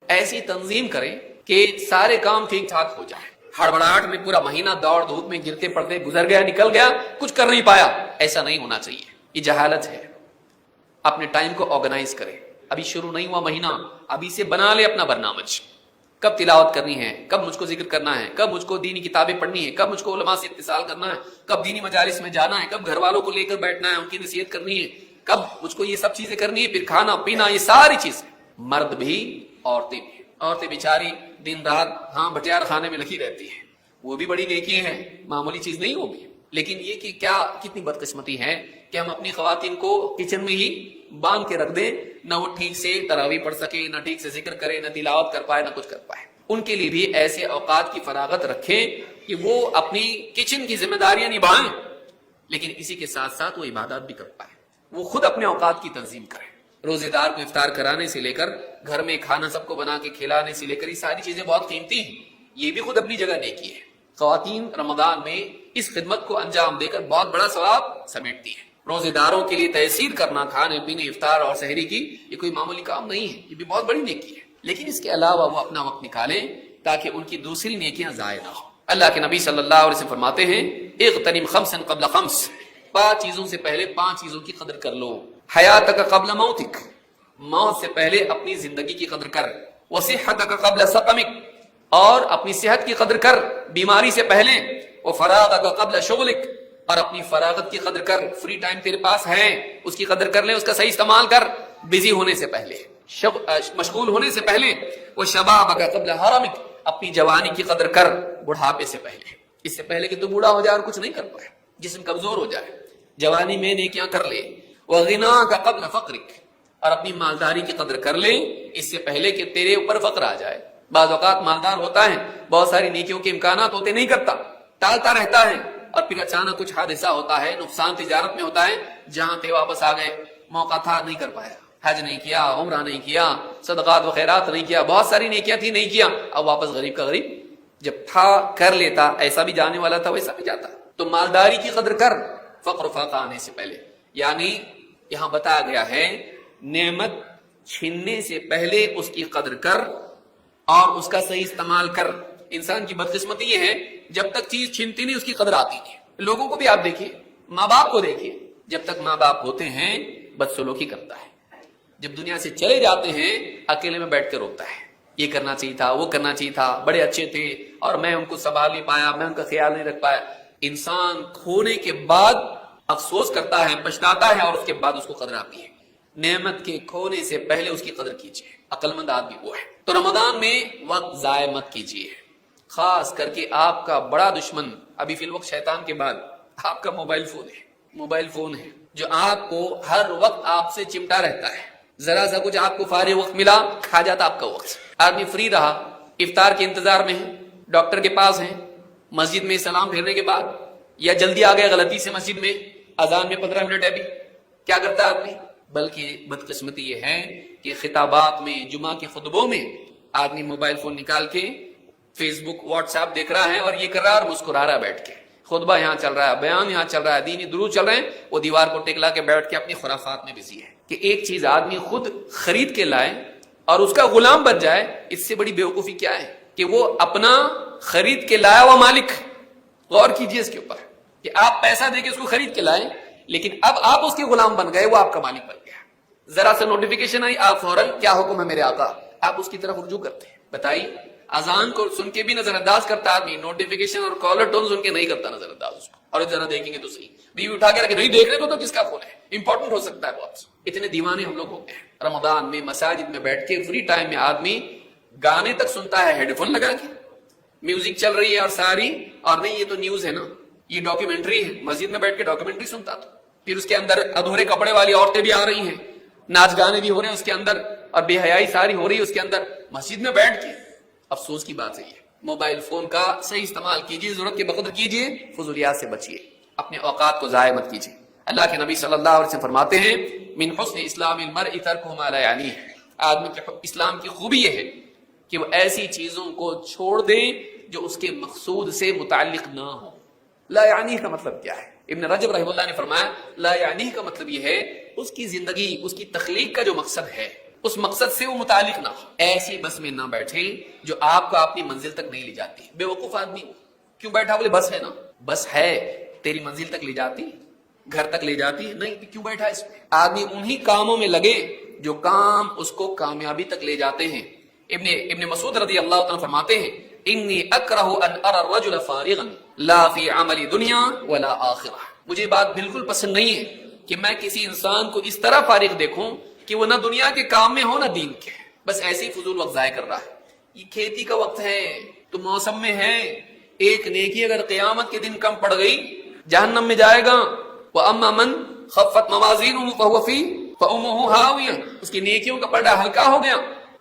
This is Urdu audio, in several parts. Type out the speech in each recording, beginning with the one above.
ایسی تنظیم کریں کہ سارے کام ٹھیک ٹھاک ہو جائے. ہڑبڑاہٹ میں پورا مہینہ دوڑ دھوپ میں گرتے پڑتے گزر گیا، نکل گیا، کچھ کر نہیں پایا. ایسا نہیں ہونا چاہیے، یہ جہالت ہے. اپنے ٹائم کو آرگنائز کرے. ابھی شروع نہیں ہوا مہینہ، ابھی سے بنا لے اپنا برنامج. کب تلاوت کرنی ہے، کب مجھ کو ذکر کرنا ہے، کب مجھ کو دینی کتابیں پڑھنی ہے، کب مجھ کو علماء سے اتصال کرنا ہے، کب دینی مجالس میں جانا ہے، کب گھر والوں کو لے کر بیٹھنا ہے، ان کی نصیحت کرنی ہے، کب مجھ کو یہ سب چیزیں کرنی ہے، پھر کھانا پینا، یہ ساری چیزیں. مرد بھی عورتیں بھی. عورتیں بیچاری دن رات بٹیار خانے میں لگی رہتی ہیں، وہ بھی بڑی نیکی ہے، معمولی چیز نہیں ہوگی. لیکن یہ کہ کیا کتنی بدقسمتی ہے کہ ہم اپنی خواتین کو کچن میں ہی باندھ کے رکھ دیں، نہ وہ ٹھیک سے تراویح پڑھ سکے، نہ ٹھیک سے ذکر کرے، نہ تلاوت کر پائے، نہ کچھ کر پائے. ان کے لیے بھی ایسے اوقات کی فراغت رکھیں کہ وہ اپنی کچن کی ذمہ داریاں نبھائیں، لیکن اسی کے ساتھ ساتھ وہ عبادات بھی کر پائے. وہ خود اپنے اوقات کی تنظیم کریں. روزے دار کو افطار کرانے سے لے کر گھر میں کھانا سب کو بنا کے کھلانے سے لے کر یہ ساری چیزیں بہت قیمتی ہیں. یہ بھی خود اپنی جگہ نیکی ہے. خواتین رمضان میں اس خدمت کو انجام دے کر بہت بڑا ثواب سمیٹتی ہے. روزے داروں کے لیے تیسیر کرنا، کھانے پینے، افطار اور سحری کی، یہ کوئی معمولی کام نہیں ہے، یہ بھی بہت بڑی نیکی ہے. لیکن اس کے علاوہ وہ اپنا وقت نکالیں تاکہ ان کی دوسری نیکیاں ضائع نہ ہو. اللہ کے نبی صلی اللہ علیہ وسلم فرماتے ہیں اغتنم خمسا قبل خمس، 5 چیزوں سے پہلے 5 چیزوں کی قدر کر لو. حیاتک قبل موتک، موت سے پہلے اپنی زندگی کی قدر کر. وصحتک قبل سقمک، اور اپنی صحت کی قدر کر بیماری سے پہلے. وفراغک قبل شغلک، اور اپنی فراغت کی قدر کر. فری ٹائم تیرے پاس ہے اس کی قدر کر لے، اس کا صحیح استعمال کر بزی ہونے سے پہلے، مشغول ہونے سے پہلے. وشبابک قبل حرمک، اپنی جوانی کی قدر کر بڑھاپے سے پہلے. اس سے پہلے کہ تو بوڑھا ہو جائے اور کچھ نہیں کر پائے، جسم کمزور ہو جائے، جوانی میں نیکیاں کر لے. وغناک قبل فقرک، اور اپنی مالداری کی قدر کر لے اس سے پہلے کہ تیرے اوپر فقر آ جائے. بعض اوقات مالدار ہوتا ہے، بہت ساری نیکیوں کے امکانات ہوتے، نہیں کرتا، ٹالتا رہتا ہے، اور پھر اچانک کچھ حادثہ ہوتا ہے، نقصان تجارت میں ہوتا ہے. جہاں تھے واپس آ گئے، موقع تھا نہیں کر پایا، حج نہیں کیا، عمرہ نہیں کیا، صدقات و خیرات نہیں کیا، بہت ساری نیکیاں تھی نہیں کیا. اب واپس غریب کا غریب. جب تھا کر لیتا، ایسا بھی جانے والا تھا ویسا بھی جاتا. تو مالداری کی قدر کر فقر و فاقہ آنے سے پہلے. یعنی یہاں بتایا گیا ہے نعمت چھیننے سے پہلے اس کی قدر کر اور اس کا صحیح استعمال کر. انسان کی بدقسمتی یہ ہے جب تک چیز چھینتی نہیں اس کی قدر آتی نہیں. لوگوں کو بھی آپ دیکھیے، ماں باپ کو دیکھیے، جب تک ماں باپ ہوتے ہیں بدسلوکی کرتا ہے، جب دنیا سے چلے جاتے ہیں اکیلے میں بیٹھ کے روتا ہے، یہ کرنا چاہیے تھا، وہ کرنا چاہیے تھا، بڑے اچھے تھے اور میں ان کو سنبھال نہیں پایا، میں ان کا خیال نہیں رکھ پایا. انسان کھونے کے بعد افسوس کرتا ہے، پچھتاتا ہے، اور اس کے بعد اس کو قدر آتی ہے. نعمت کے کھونے سے پہلے اس کی قدر کیجیے. عقل مند آدمی وہ ہے. تو رمضان میں وقت ضائع مت کیجیے. خاص کر کے آپ کا بڑا دشمن ابھی فی الوقت شیطان کے بعد آپ کا موبائل فون ہے. موبائل فون ہے جو آپ کو ہر وقت آپ سے چمٹا رہتا ہے. ذرا سا کچھ آپ کو فارغ وقت ملا، کھا جاتا آپ کا وقت. آدمی فری رہا، افطار کے انتظار میں ہے، ڈاکٹر کے پاس ہے، مسجد میں سلام پھیرنے کے بعد، یا جلدی آ گیا غلطی سے مسجد میں، اذان میں 15 منٹ ہے، بھی کیا کرتا ہے آدمی؟ بلکہ بدقسمتی یہ ہے کہ خطابات میں، جمعہ کے خطبوں میں آدمی موبائل فون نکال کے فیس بک، واٹس ایپ دیکھ رہا ہے اور یہ کر رہا ہے اور مسکرا رہا ہے بیٹھ کے. خطبہ یہاں چل رہا ہے، بیان یہاں چل رہا ہے، دینی درود چل رہے ہیں، وہ دیوار کو ٹکلا کے بیٹھ کے اپنی خرافات میں بزی ہے. کہ ایک چیز آدمی خود خرید کے لائے اور اس کا غلام بن جائے، اس سے بڑی بیوقوفی کیا ہے کہ وہ اپنا خرید کے لایا ہوا مالک. غور کیجئے اس کے اوپر کہ آپ پیسہ دے کے اس کو خرید کے لائے، لیکن اب آپ اس کے غلام بن گئے، وہ آپ کا مالک بن گیا. ذرا سا نوٹیفیکیشن آئی، آپ فوراً کیا حکم ہے میرے آقا، آپ اس کی طرف رجوع کرتے ہیں. بتائیے، اذان کو سن کے بھی نظر انداز کرتا آدمی، نوٹیفیکیشن اور کالر ٹون سن کے نہیں کرتا نظر انداز اس کو. اور ذرا دیکھیں گے تو صحیح، بیوی اٹھا کے رکھے، نہیں دیکھ رہے تو کس کا فون ہے، امپورٹنٹ ہو سکتا ہے بہت. اتنے دیوانے ہم لوگ ہو گئے ہیں. رمضان میں مساجد میں بیٹھ کے فری ٹائم میں آدمی گانے تک سنتا ہے، ہیڈ فون لگا کے، میوزک چل رہی ہے اور ساری، اور نہیں یہ تو نیوز ہے نا، یہ ڈاکیومنٹری ہے، مسجد میں بیٹھ کے ڈاکیومنٹری سنتا. تو پھر اس کے اندر ادھورے کپڑے والی عورتیں بھی آ رہی ہیں، ناچ گانے بھی ہو رہے ہیں اس کے اندر، اور بے حیائی ساری ہو رہی ہے اس کے اندر، مسجد میں بیٹھ کے. افسوس کی بات ہے یہ. موبائل فون کا صحیح استعمال کیجیے، ضرورت کے بقدر کیجیے، فضولیات سے بچیے، اپنے اوقات کو ضائع مت کیجیے. اللہ کے نبی صلی اللہ علیہ وسلم فرماتے ہیں من حسن اسلام المرء ترکہ ما لا یعنیہ، آدمی کے اسلام کی خوبی یہ ہے کہ وہ ایسی چیزوں کو چھوڑ دے جو اس کے مقصود سے متعلق نہ ہو. لا یعنیہ کا مطلب کیا ہے؟ ابن رجب رحمہ اللہ نے فرمایا لا یعنیہ کا مطلب یہ ہے اس کی زندگی، اس کی تخلیق کا جو مقصد ہے اس مقصد سے وہ متعلق نہ ہو. ایسی بس میں نہ بیٹھے جو آپ کو اپنی منزل تک نہیں لے جاتی. بے وقوف آدمی کیوں بیٹھا؟ بولے بس ہے نا. بس ہے تیری منزل تک لے جاتی، گھر تک لے جاتی؟ نہیں، کیوں بیٹھا اس میں؟ آدمی انہی کاموں میں لگے جو کام اس کو کامیابی تک لے جاتے ہیں. ابن مسعود رضی اللہ عنہ فرماتے ہیں انی اکرہ ان ارى الرجل فارغا لا فی عمل دنیا ولا آخرہ. مجھے بات بالکل پسند نہیں ہے کہ میں کسی انسان کو اس طرح فارغ دیکھوں کہ وہ نہ دنیا کے کام میں ہو نہ دین کے، بس ایسے ہی فضول وقت ضائع کر رہا ہے. یہ کھیتی کا وقت ہے تو موسم میں ہے. ایک نیکی اگر قیامت کے دن کم پڑ گئی جہنم میں جائے گا. وَأَمَّا مَنْ خَفَّتْ مَوَازِينُهُ فَهُوَ فِي فَأُمُّهُ هَاوِيَةٌ. اس کی نیکیوں کا پلڑا ہلکا ہو گیا،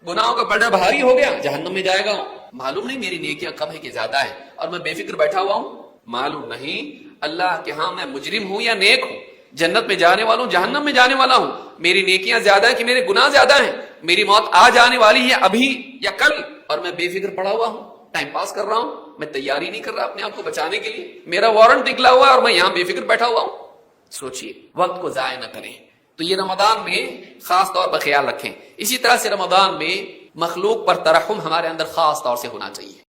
گناہوں کا پلڑا بھاری ہو گیا، جہنم میں جائے گا. معلوم نہیں میری نیکیاں کم ہے کہ زیادہ ہے اور میں بے فکر بیٹھا ہوا ہوں. معلوم نہیں اللہ کے ہاں میں مجرم ہوں یا نیک ہوں، جنت میں جانے والا ہوں جہنم میں جانے والا ہوں. میری نیکیاں زیادہ ہیں کہ میرے گناہ زیادہ ہیں. میری موت آ جانے والی ہے ابھی یا کل اور میں بے فکر پڑا ہوا ہوں، ٹائم پاس کر رہا ہوں. میں تیاری نہیں کر رہا اپنے آپ کو بچانے کے لیے. میرا وارنٹ نکلا ہوا ہے اور میں یہاں بے فکر بیٹھا ہوا ہوں. سوچئے، وقت کو ضائع نہ کریں. تو یہ رمضان میں خاص طور پر خیال رکھیں. اسی طرح سے رمضان میں مخلوق پر ترحم ہمارے اندر خاص طور سے ہونا چاہیے.